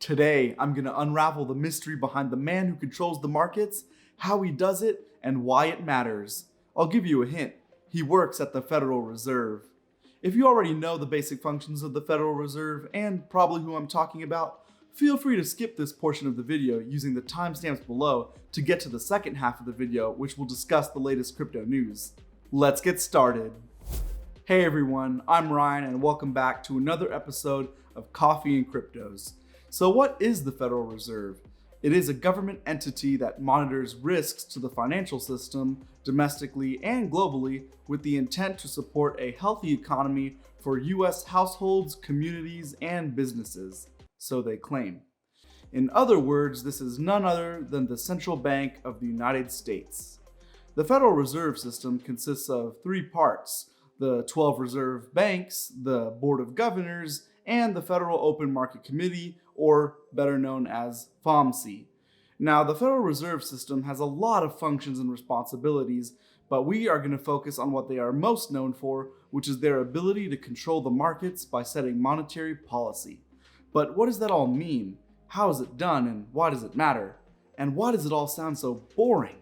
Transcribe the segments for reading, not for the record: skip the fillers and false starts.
Today, I'm going to unravel the mystery behind the man who controls the markets, how he does it, and why it matters. I'll give you a hint. He works at the Federal Reserve. If you already know the basic functions of the Federal Reserve and probably who I'm talking about, feel free to skip this portion of the video using the timestamps below to get to the second half of the video, which will discuss the latest crypto news. Let's get started. Hey everyone, I'm Ryan and welcome back to another episode of Coffee and Cryptos. So what is the Federal Reserve? It is a government entity that monitors risks to the financial system domestically and globally with the intent to support a healthy economy for US households, communities, and businesses, so they claim. In other words, this is none other than the central bank of the United States. The Federal Reserve System consists of three parts: the 12 reserve banks, the Board of Governors, and the Federal Open Market Committee, or better known as FOMC. Now, the Federal Reserve System has a lot of functions and responsibilities, but we are going to focus on what they are most known for, which is their ability to control the markets by setting monetary policy. But what does that all mean? How is it done, and why does it matter? And why does it all sound so boring?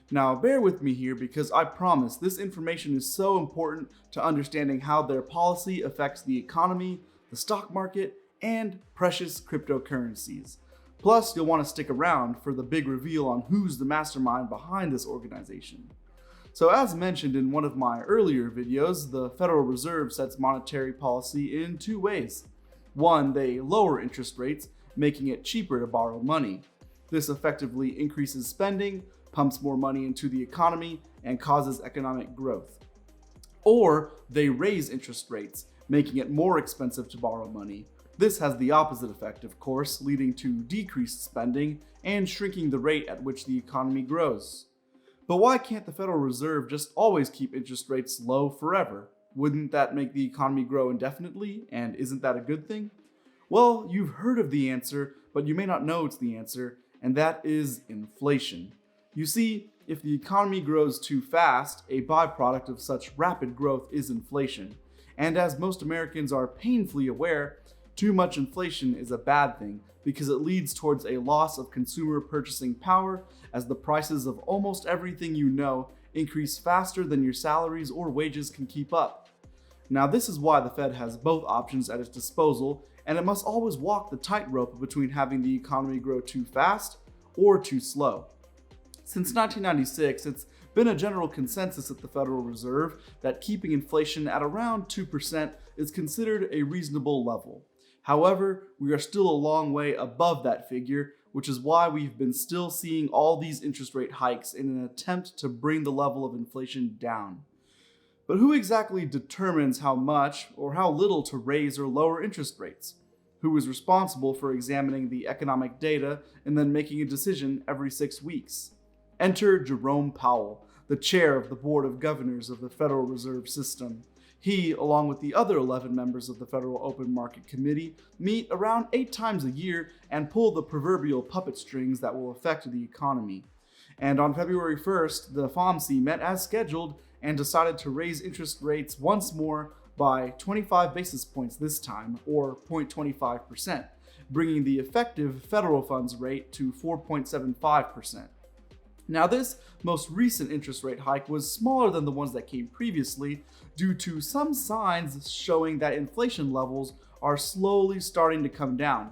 Now, bear with me here because I promise this information is so important to understanding how their policy affects the economy, the stock market, and precious cryptocurrencies. Plus, you'll want to stick around for the big reveal on who's the mastermind behind this organization. So as mentioned in one of my earlier videos, the Federal Reserve sets monetary policy in two ways. One, they lower interest rates, making it cheaper to borrow money. This effectively increases spending, pumps more money into the economy, and causes economic growth. Or they raise interest rates, making it more expensive to borrow money. This has the opposite effect, of course, leading to decreased spending and shrinking the rate at which the economy grows. But why can't the Federal Reserve just always keep interest rates low forever? Wouldn't that make the economy grow indefinitely, and isn't that a good thing? Well, you've heard of the answer, but you may not know it's the answer, and that is inflation. You see, if the economy grows too fast, a byproduct of such rapid growth is inflation. And as most Americans are painfully aware, too much inflation is a bad thing because it leads towards a loss of consumer purchasing power as the prices of almost everything you know increase faster than your salaries or wages can keep up. Now, this is why the Fed has both options at its disposal, and it must always walk the tightrope between having the economy grow too fast or too slow. Since 1996, it's been a general consensus at the Federal Reserve that keeping inflation at around 2% is considered a reasonable level. However, we are still a long way above that figure, which is why we've been still seeing all these interest rate hikes in an attempt to bring the level of inflation down. But who exactly determines how much or how little to raise or lower interest rates? Who is responsible for examining the economic data and then making a decision every 6 weeks? Enter Jerome Powell, the chair of the Board of Governors of the Federal Reserve System. He, along with the other 11 members of the Federal Open Market Committee, meet around 8 times a year and pull the proverbial puppet strings that will affect the economy. And on February 1st, the FOMC met as scheduled and decided to raise interest rates once more by 25 basis points this time, or 0.25%, bringing the effective federal funds rate to 4.75%. Now, this most recent interest rate hike was smaller than the ones that came previously due to some signs showing that inflation levels are slowly starting to come down.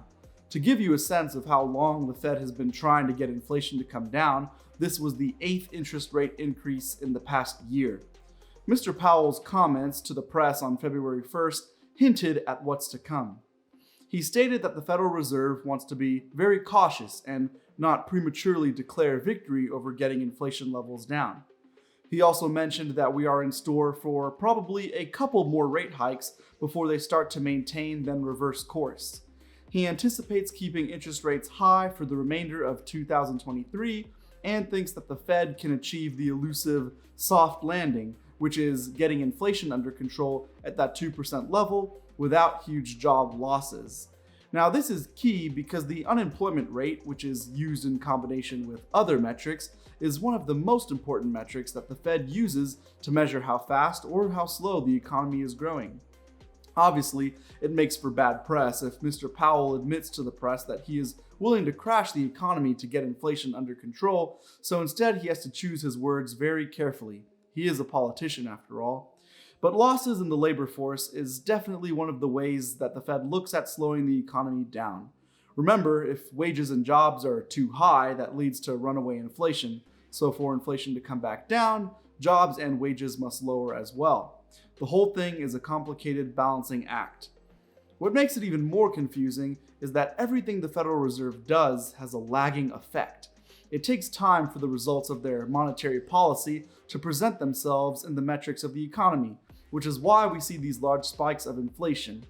To give you a sense of how long the Fed has been trying to get inflation to come down, this was the 8th interest rate increase in the past year. Mr. Powell's comments to the press on February 1st hinted at what's to come. He stated that the Federal Reserve wants to be very cautious and not prematurely declare victory over getting inflation levels down. He also mentioned that we are in store for probably a couple more rate hikes before they start to maintain then reverse course. He anticipates keeping interest rates high for the remainder of 2023 and thinks that the Fed can achieve the elusive soft landing, which is getting inflation under control at that 2% level without huge job losses. Now, this is key because the unemployment rate, which is used in combination with other metrics, is one of the most important metrics that the Fed uses to measure how fast or how slow the economy is growing. Obviously, it makes for bad press if Mr. Powell admits to the press that he is willing to crash the economy to get inflation under control, so instead he has to choose his words very carefully. He is a politician after all. But losses in the labor force is definitely one of the ways that the Fed looks at slowing the economy down. Remember, if wages and jobs are too high, that leads to runaway inflation. So for inflation to come back down, jobs and wages must lower as well. The whole thing is a complicated balancing act. What makes it even more confusing is that everything the Federal Reserve does has a lagging effect. It takes time for the results of their monetary policy to present themselves in the metrics of the economy, which is why we see these large spikes of inflation.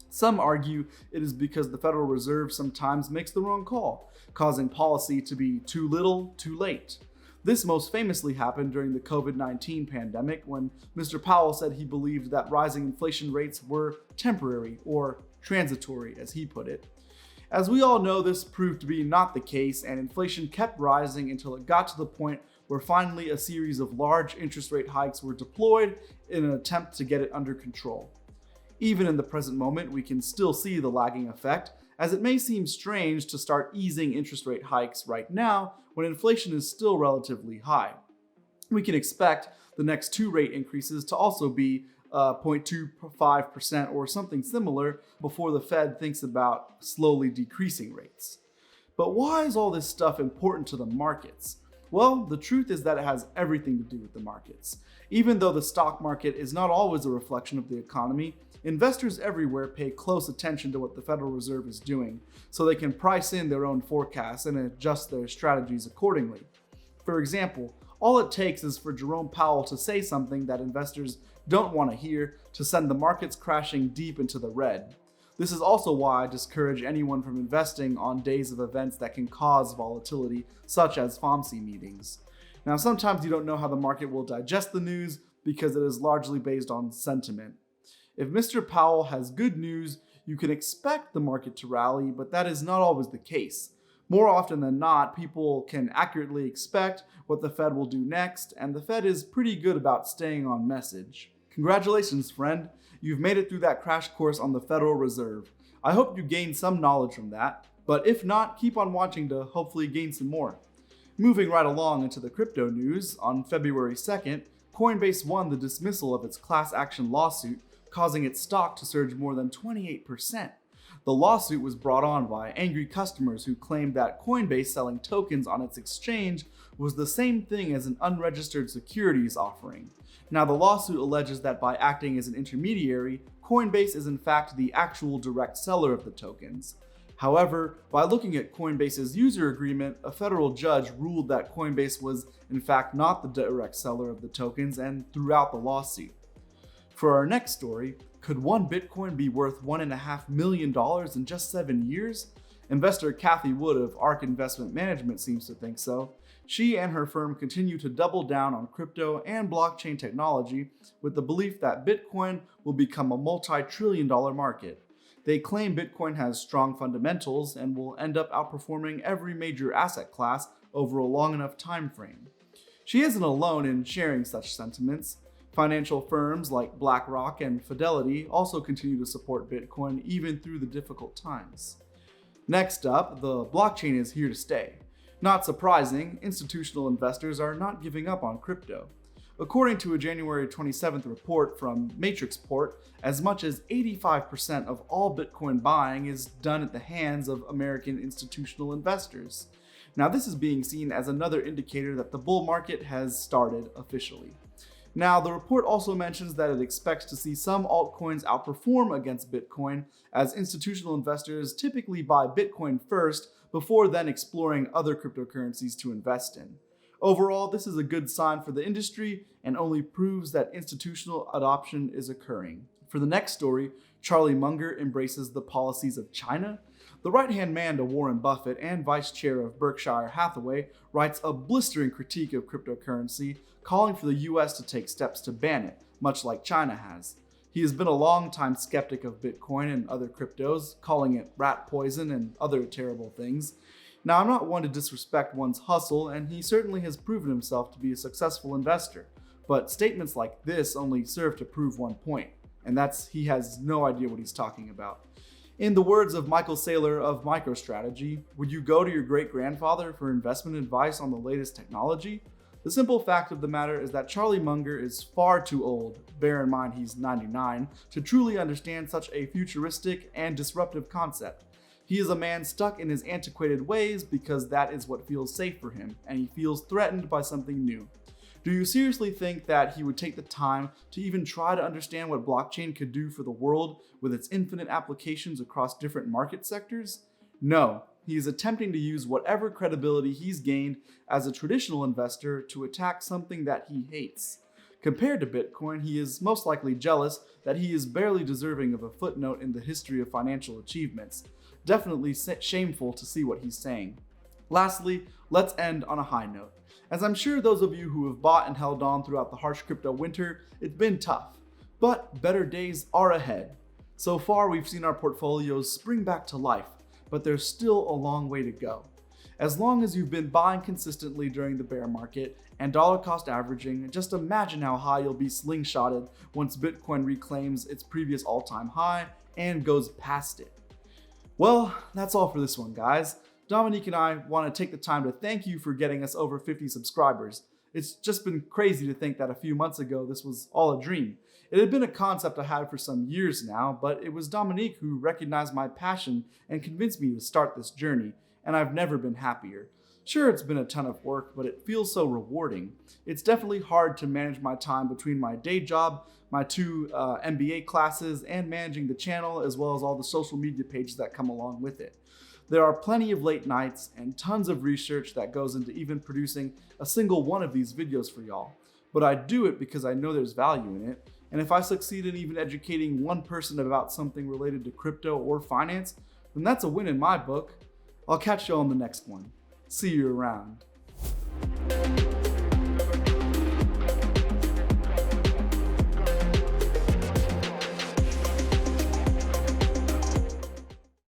Some argue it is because the Federal Reserve sometimes makes the wrong call, causing policy to be too little, too late. This most famously happened during the COVID-19 pandemic when Mr. Powell said he believed that rising inflation rates were temporary, or transitory as he put it. As we all know, this proved to be not the case, and inflation kept rising until it got to the point where finally a series of large interest rate hikes were deployed in an attempt to get it under control. Even in the present moment, we can still see the lagging effect, as it may seem strange to start easing interest rate hikes right now when inflation is still relatively high. We can expect the next two rate increases to also be 0.25% or something similar before the Fed thinks about slowly decreasing rates. But why is all this stuff important to the markets? Well, the truth is that it has everything to do with the markets. Even though the stock market is not always a reflection of the economy, investors everywhere pay close attention to what the Federal Reserve is doing, so they can price in their own forecasts and adjust their strategies accordingly. For example, all it takes is for Jerome Powell to say something that investors don't want to hear to send the markets crashing deep into the red. This is also why I discourage anyone from investing on days of events that can cause volatility, such as FOMC meetings. Now, sometimes you don't know how the market will digest the news because it is largely based on sentiment. If Mr. Powell has good news, you can expect the market to rally, but that is not always the case. More often than not, people can accurately expect what the Fed will do next, and the Fed is pretty good about staying on message. Congratulations, friend. You've made it through that crash course on the Federal Reserve. I hope you gained some knowledge from that, but if not, keep on watching to hopefully gain some more. Moving right along into the crypto news, on February 2nd, Coinbase won the dismissal of its class action lawsuit, causing its stock to surge more than 28%. The lawsuit was brought on by angry customers who claimed that Coinbase selling tokens on its exchange was the same thing as an unregistered securities offering. Now, the lawsuit alleges that by acting as an intermediary, Coinbase is in fact the actual direct seller of the tokens. However, by looking at Coinbase's user agreement, a federal judge ruled that Coinbase was in fact not the direct seller of the tokens and threw out the lawsuit. For our next story, could one Bitcoin be worth $1.5 million in just 7 years? Investor Cathie Wood of ARK Investment Management seems to think so. She and her firm continue to double down on crypto and blockchain technology with the belief that Bitcoin will become a multi-trillion-dollar market. They claim Bitcoin has strong fundamentals and will end up outperforming every major asset class over a long enough time frame. She isn't alone in sharing such sentiments. Financial firms like BlackRock and Fidelity also continue to support Bitcoin even through the difficult times. Next up, the blockchain is here to stay. Not surprising, institutional investors are not giving up on crypto. According to a January 27th report from Matrixport, as much as 85% of all Bitcoin buying is done at the hands of American institutional investors. Now, this is being seen as another indicator that the bull market has started officially. Now, the report also mentions that it expects to see some altcoins outperform against Bitcoin, as institutional investors typically buy Bitcoin first before then exploring other cryptocurrencies to invest in. Overall, this is a good sign for the industry and only proves that institutional adoption is occurring. For the next story, Charlie Munger embraces the policies of China. The right-hand man to Warren Buffett and vice chair of Berkshire Hathaway writes a blistering critique of cryptocurrency, calling for the US to take steps to ban it, much like China has. He has been a long-time skeptic of Bitcoin and other cryptos, calling it rat poison and other terrible things. Now, I'm not one to disrespect one's hustle, and he certainly has proven himself to be a successful investor, but statements like this only serve to prove one point. And he has no idea what he's talking about. In the words of Michael Saylor of MicroStrategy, would you go to your great-grandfather for investment advice on the latest technology? The simple fact of the matter is that Charlie Munger is far too old, bear in mind he's 99, to truly understand such a futuristic and disruptive concept. He is a man stuck in his antiquated ways because that is what feels safe for him, and he feels threatened by something new. Do you seriously think that he would take the time to even try to understand what blockchain could do for the world with its infinite applications across different market sectors? No, he is attempting to use whatever credibility he's gained as a traditional investor to attack something that he hates. Compared to Bitcoin, he is most likely jealous that he is barely deserving of a footnote in the history of financial achievements. Definitely shameful to see what he's saying. Lastly, let's end on a high note. As I'm sure those of you who have bought and held on throughout the harsh crypto winter, it's been tough, but better days are ahead. So far, we've seen our portfolios spring back to life, but there's still a long way to go. As long as you've been buying consistently during the bear market and dollar cost averaging, just imagine how high you'll be slingshotted once Bitcoin reclaims its previous all-time high and goes past it. Well, that's all for this one, guys. Dominique and I want to take the time to thank you for getting us over 50 subscribers. It's just been crazy to think that a few months ago this was all a dream. It had been a concept I had for some years now, but it was Dominique who recognized my passion and convinced me to start this journey, and I've never been happier. Sure, it's been a ton of work, but it feels so rewarding. It's definitely hard to manage my time between my day job, my 2 MBA classes, and managing the channel, as well as all the social media pages that come along with it. There are plenty of late nights and tons of research that goes into even producing a single one of these videos for y'all. But I do it because I know there's value in it, and if I succeed in even educating one person about something related to crypto or finance, then that's a win in my book. I'll catch y'all on the next one. See you around.